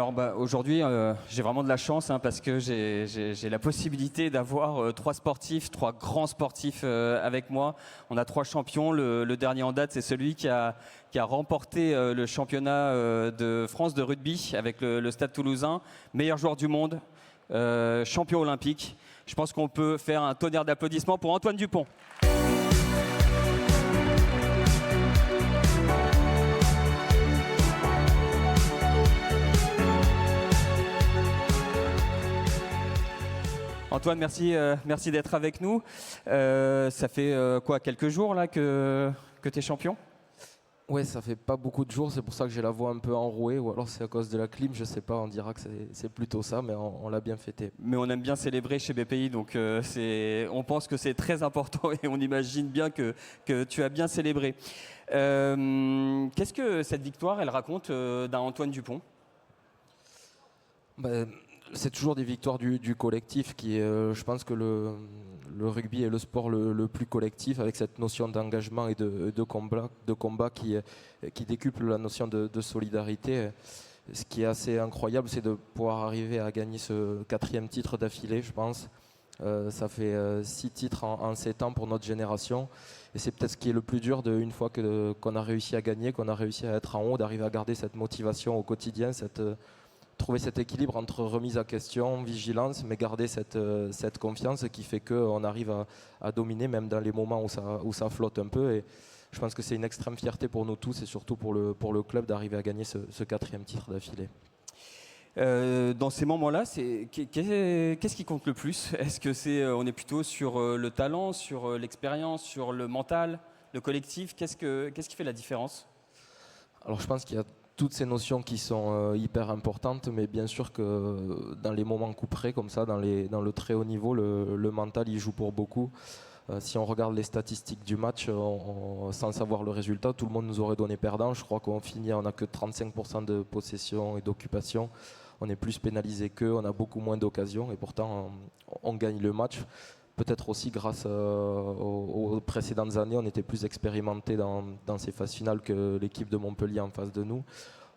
Alors aujourd'hui, j'ai vraiment de la chance parce que j'ai la possibilité d'avoir trois grands sportifs avec moi. On a trois champions. Le dernier en date, c'est celui qui a remporté le championnat de France de rugby avec le Stade Toulousain, meilleur joueur du monde, champion olympique. Je pense qu'on peut faire un tonnerre d'applaudissements pour Antoine Dupont. Antoine, merci d'être avec nous. Ça fait quelques jours là que tu es champion? Ouais, ça fait pas beaucoup de jours, c'est pour ça que j'ai la voix un peu enrouée, ou alors c'est à cause de la clim, je sais pas, on dira que c'est plutôt ça, mais on l'a bien fêté. Mais on aime bien célébrer chez BPI, donc on pense que c'est très important et on imagine bien que tu as bien célébré. Qu'est-ce que cette victoire, elle raconte d'un Antoine Dupont? C'est toujours des victoires du collectif qui je pense que le rugby est le sport le plus collectif, avec cette notion d'engagement et de combat qui décuple la notion de solidarité. Ce qui est assez incroyable, c'est de pouvoir arriver à gagner ce 4e titre d'affilée, je pense. Ça fait 6 titres en 7 ans pour notre génération. Et c'est peut-être ce qui est le plus dur une fois qu'on a réussi à gagner, qu'on a réussi à être en haut, d'arriver à garder cette motivation au quotidien, trouver cet équilibre entre remise à question, vigilance, mais garder cette confiance qui fait qu'on arrive à dominer même dans les moments où ça flotte un peu. Et je pense que c'est une extrême fierté pour nous tous et surtout pour le club d'arriver à gagner ce 4e titre d'affilée. Dans ces moments-là, qu'est-ce qui compte le plus? Est-ce que on est plutôt sur le talent, sur l'expérience, sur le mental, le collectif? Qu'est-ce qui fait la différence? Alors je pense qu'il y a toutes ces notions qui sont hyper importantes, mais bien sûr que dans les moments couperés comme ça, dans le très haut niveau, le mental il joue pour beaucoup. Si on regarde les statistiques du match, sans savoir le résultat, tout le monde nous aurait donné perdant. Je crois qu'on finit, on n'a que 35% de possession et d'occupation. On est plus pénalisé qu'eux, on a beaucoup moins d'occasions et pourtant on gagne le match. Peut-être aussi grâce aux précédentes années, on était plus expérimenté dans ces phases finales que l'équipe de Montpellier en face de nous.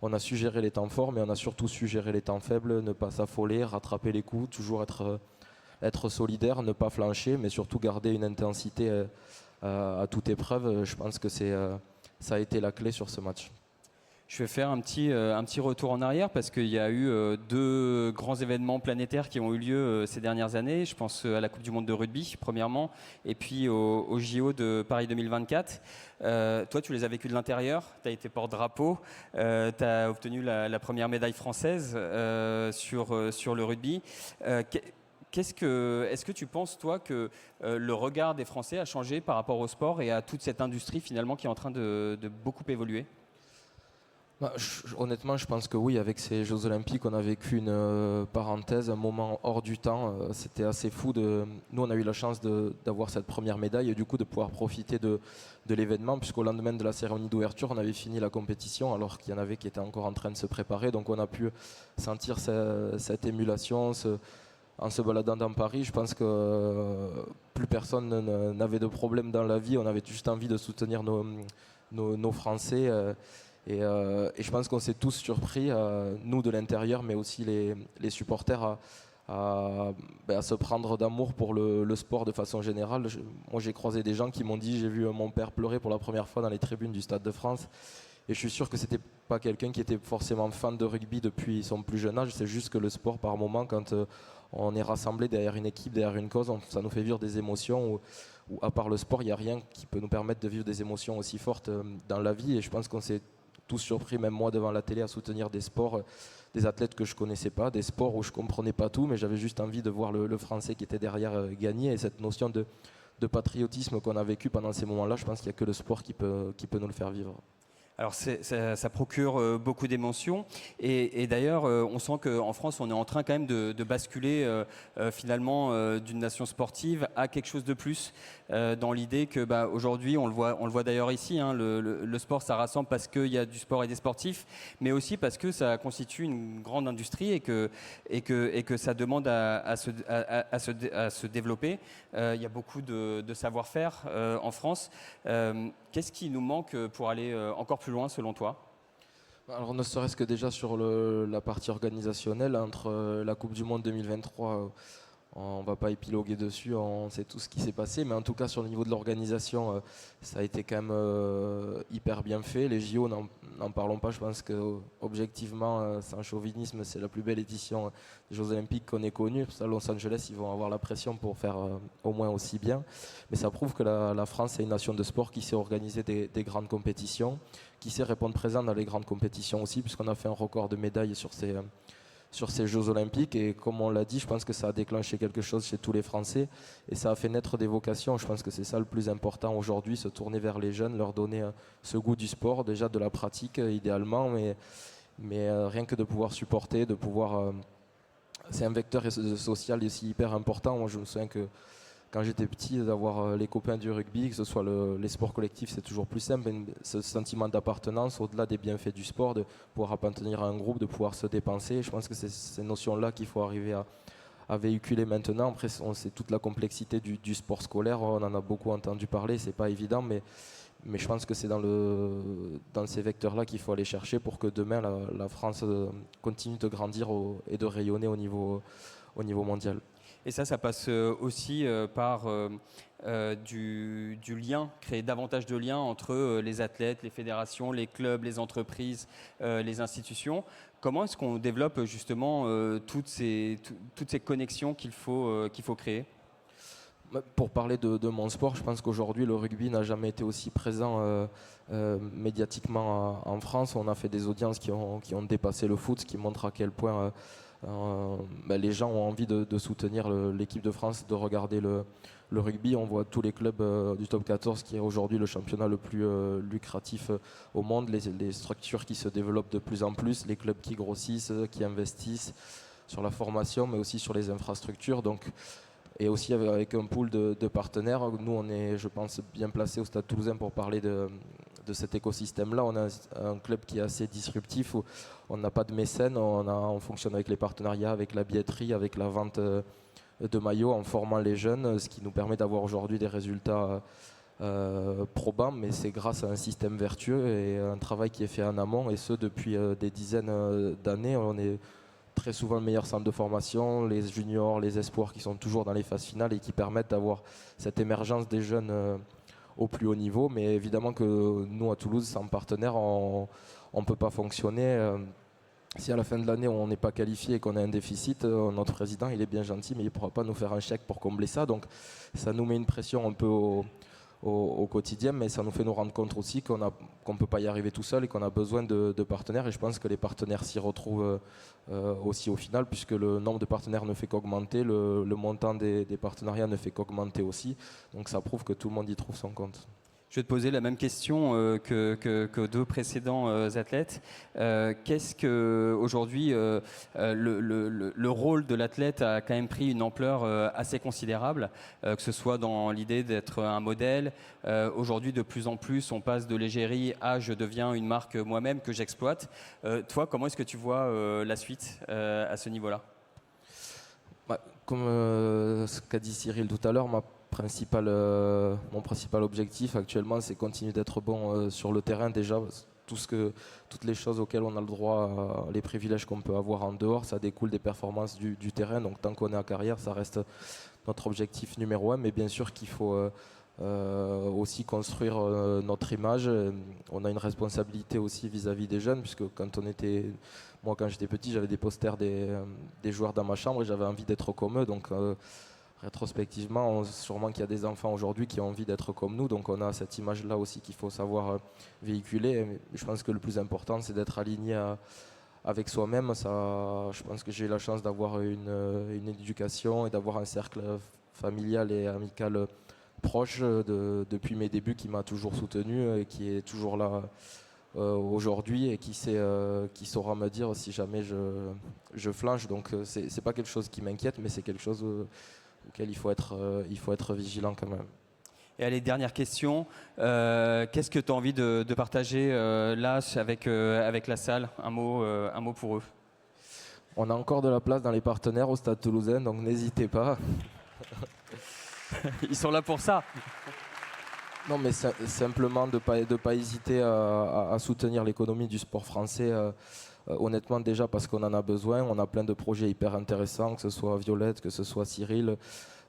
On a su gérer les temps forts, mais on a surtout su gérer les temps faibles, ne pas s'affoler, rattraper les coups, toujours être solidaire, ne pas flancher, mais surtout garder une intensité à toute épreuve. Je pense que ça a été la clé sur ce match. Je vais faire un petit retour en arrière parce qu'il y a eu 2 grands événements planétaires qui ont eu lieu ces dernières années. Je pense à la Coupe du Monde de rugby, premièrement, et puis au JO de Paris 2024. Toi, tu les as vécus de l'intérieur, tu as été porte-drapeau, tu as obtenu la première médaille française sur le rugby. Est-ce que tu penses, toi, que le regard des Français a changé par rapport au sport et à toute cette industrie finalement qui est en train de beaucoup évoluer? Honnêtement, je pense que oui, avec ces Jeux Olympiques, on a vécu une parenthèse, un moment hors du temps. C'était assez fou. Nous, on a eu la chance d'avoir cette première médaille et du coup de pouvoir profiter de l'événement, puisqu'au lendemain de la cérémonie d'ouverture, on avait fini la compétition alors qu'il y en avait qui étaient encore en train de se préparer. Donc on a pu sentir cette émulation. En se baladant dans Paris, je pense que plus personne n'avait de problème dans la vie. On avait juste envie de soutenir nos Français. Et je pense qu'on s'est tous surpris, nous de l'intérieur, mais aussi les supporters, à se prendre d'amour pour le sport de façon générale. Moi, j'ai croisé des gens qui m'ont dit, j'ai vu mon père pleurer pour la première fois dans les tribunes du Stade de France. Et je suis sûr que c'était pas quelqu'un qui était forcément fan de rugby depuis son plus jeune âge. C'est juste que le sport, par moment, quand on est rassemblé derrière une équipe, derrière une cause, ça nous fait vivre des émotions où à part le sport, il n'y a rien qui peut nous permettre de vivre des émotions aussi fortes dans la vie. Et je pense qu'on s'est tous surpris, même moi devant la télé, à soutenir des sports, des athlètes que je connaissais pas, des sports où je comprenais pas tout, mais j'avais juste envie de voir le Français qui était derrière gagner. Et cette notion de patriotisme qu'on a vécu pendant ces moments-là, je pense qu'il n'y a que le sport qui peut nous le faire vivre. Alors ça procure beaucoup d'émotions et d'ailleurs on sent qu'en France on est en train quand même de basculer finalement d'une nation sportive à quelque chose de plus dans l'idée que aujourd'hui on le voit d'ailleurs ici, le sport ça rassemble parce qu'il y a du sport et des sportifs, mais aussi parce que ça constitue une grande industrie et que ça demande à se développer. Il y a beaucoup de savoir-faire en France. Qu'est-ce qui nous manque pour aller encore plus loin selon toi? Alors ne serait-ce que déjà sur la partie organisationnelle, entre la Coupe du Monde 2023, on ne va pas épiloguer dessus, on sait tout ce qui s'est passé, mais en tout cas sur le niveau de l'organisation, ça a été quand même hyper bien fait. Les JO, n'en parlons pas, je pense que objectivement, sans chauvinisme, c'est la plus belle édition des Jeux Olympiques qu'on ait connue. À Los Angeles, ils vont avoir la pression pour faire au moins aussi bien. Mais ça prouve que la France est une nation de sport qui sait organiser des grandes compétitions, qui sait répondre présent dans les grandes compétitions aussi, puisqu'on a fait un record de médailles sur ces Jeux Olympiques, et comme on l'a dit, je pense que ça a déclenché quelque chose chez tous les Français et ça a fait naître des vocations. Je pense que c'est ça le plus important aujourd'hui, se tourner vers les jeunes, leur donner ce goût du sport, déjà de la pratique idéalement, mais rien que de pouvoir supporter, de pouvoir... c'est un vecteur social aussi hyper important. Moi je me souviens que quand j'étais petit, d'avoir les copains du rugby, que ce soit les sports collectifs, c'est toujours plus simple. Ce sentiment d'appartenance, au-delà des bienfaits du sport, de pouvoir appartenir à un groupe, de pouvoir se dépenser. Je pense que c'est ces notions-là qu'il faut arriver à véhiculer maintenant. Après, on sait toute la complexité du sport scolaire. On en a beaucoup entendu parler, c'est pas évident, mais je pense que c'est dans ces vecteurs-là qu'il faut aller chercher pour que demain, la France continue de grandir et de rayonner au niveau mondial. Et ça passe aussi par du lien, créer davantage de liens entre les athlètes, les fédérations, les clubs, les entreprises, les institutions. Comment est-ce qu'on développe justement toutes ces connexions qu'il faut créer ? Pour parler de mon sport, je pense qu'aujourd'hui le rugby n'a jamais été aussi présent médiatiquement en France. On a fait des audiences qui ont dépassé le foot, ce qui montre à quel point les gens ont envie de soutenir l'équipe de France, de regarder le rugby. On voit tous les clubs du top 14 qui est aujourd'hui le championnat le plus lucratif au monde, les structures qui se développent de plus en plus, les clubs qui grossissent, qui investissent sur la formation mais aussi sur les infrastructures. Et aussi avec un pool de partenaires. Nous, on est, je pense, bien placé au Stade Toulousain pour parler de cet écosystème-là. On a un club qui est assez disruptif, où on n'a pas de mécènes, on fonctionne avec les partenariats, avec la billetterie, avec la vente de maillots, en formant les jeunes, ce qui nous permet d'avoir aujourd'hui des résultats probants, mais c'est grâce à un système vertueux et un travail qui est fait en amont, et ce depuis des dizaines d'années. On est très souvent le meilleur centre de formation, les juniors, les espoirs qui sont toujours dans les phases finales et qui permettent d'avoir cette émergence des jeunes au plus haut niveau. Mais évidemment que nous, à Toulouse, sans partenaire, on ne peut pas fonctionner. Si à la fin de l'année, on n'est pas qualifié et qu'on a un déficit, notre président, il est bien gentil, mais il ne pourra pas nous faire un chèque pour combler ça. Donc ça nous met une pression un peu au quotidien, mais ça nous fait nous rendre compte aussi qu'on ne peut pas y arriver tout seul et qu'on a besoin de partenaires. Et je pense que les partenaires s'y retrouvent aussi au final, puisque le nombre de partenaires ne fait qu'augmenter, le montant des partenariats ne fait qu'augmenter aussi. Donc ça prouve que tout le monde y trouve son compte. Je vais te poser la même question que deux précédents athlètes. Qu'est-ce que aujourd'hui le rôle de l'athlète a quand même pris une ampleur assez considérable, que ce soit dans l'idée d'être un modèle. Aujourd'hui, de plus en plus, on passe de l'égérie à je deviens une marque moi-même que j'exploite. Toi, comment est-ce que tu vois la suite à ce niveau-là ? Comme ce qu'a dit Cyril tout à l'heure, mon principal objectif actuellement, c'est continuer d'être bon sur le terrain déjà. Toutes les choses auxquelles on a le droit, les privilèges qu'on peut avoir en dehors, ça découle des performances du terrain. Donc tant qu'on est en carrière, ça reste notre objectif numéro un. Mais bien sûr qu'il faut aussi construire notre image. On a une responsabilité aussi vis-à-vis des jeunes, puisque moi quand j'étais petit, j'avais des posters des joueurs dans ma chambre et j'avais envie d'être comme eux. Donc rétrospectivement, sûrement qu'il y a des enfants aujourd'hui qui ont envie d'être comme nous, donc on a cette image-là aussi qu'il faut savoir véhiculer. Mais je pense que le plus important, c'est d'être aligné avec soi-même. Je pense que j'ai eu la chance d'avoir une éducation et d'avoir un cercle familial et amical proche depuis mes débuts, qui m'a toujours soutenu et qui est toujours là aujourd'hui, et qui saura me dire si jamais je flanche. Donc c'est pas quelque chose qui m'inquiète, mais c'est quelque chose auquel il faut être vigilant quand même. Et allez, dernière question. Qu'est-ce que tu as envie de partager là avec la salle ? Un mot pour eux. On a encore de la place dans les partenaires au Stade Toulousain, donc n'hésitez pas. Ils sont là pour ça. Non, mais simplement de pas hésiter à soutenir l'économie du sport français. Honnêtement, déjà parce qu'on en a besoin. On a plein de projets hyper intéressants, que ce soit Violette, que ce soit Cyril,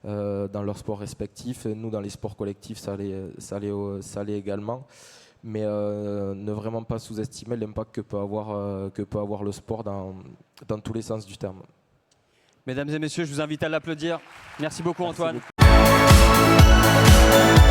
dans leurs sports respectifs. Nous, dans les sports collectifs, ça allait également. Mais ne vraiment pas sous-estimer l'impact que peut avoir le sport dans tous les sens du terme. Mesdames et messieurs, je vous invite à l'applaudir. Merci beaucoup, Merci Antoine. beaucoup.